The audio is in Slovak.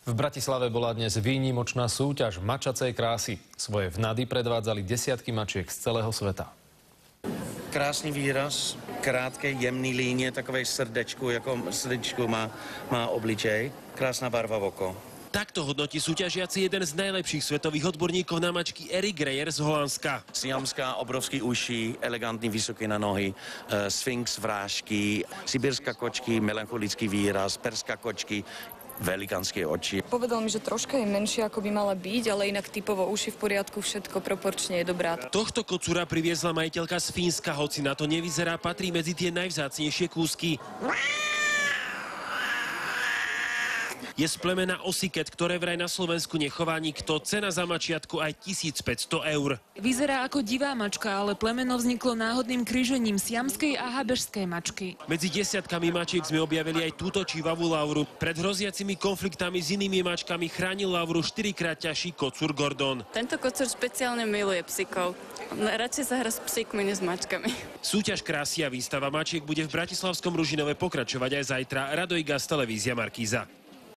V Bratislave bola dnes výnimočná súťaž mačacej krásy. Svoje vnady predvádzali desiatky mačiek z celého sveta. Krásný výraz, krátké, jemný línie, takové srdečku, jako srdečku má obličej. Krásná barva v oko. Takto hodnotí súťažiaci jeden z najlepších svetových odborníkov na mačky Erik Greyer z Holandska. Siamská, obrovský uši, elegantní, vysoké na nohy, sfinx vrážky, sibirská kočky, melancholický výraz, perská kočky, velikánske oči. Povedal mi, že troška je menšia, ako by mala byť, ale inak typovo uši v poriadku, všetko proporčne je dobrá. Tohto kocúra priviezla majiteľka z Fínska, hoci na to nevyzerá, patrí medzi tie najvzácnejšie kúsky. Je z plemena osiket, ktoré vraj na Slovensku nechová nikto. Cena za mačiatku aj 1500 eur. Vyzerá ako divá mačka, ale plemeno vzniklo náhodným krížením siamskej a habežskej mačky. Medzi desiatkami mačiek sme objavili aj túto čivavú Lauru. Pred hroziacimi konfliktami s inými mačkami chránil Lauru 4-krát ťažší kocúr Gordon. Tento kocúr špeciálne miluje psíkov. Radšej sa hrá s psíkmi, než s mačkami. Súťaž krásy a výstava mačiek bude v bratislavskom Ružinove pokračovať aj zajtra. Radoj Gas, televízia Markíza.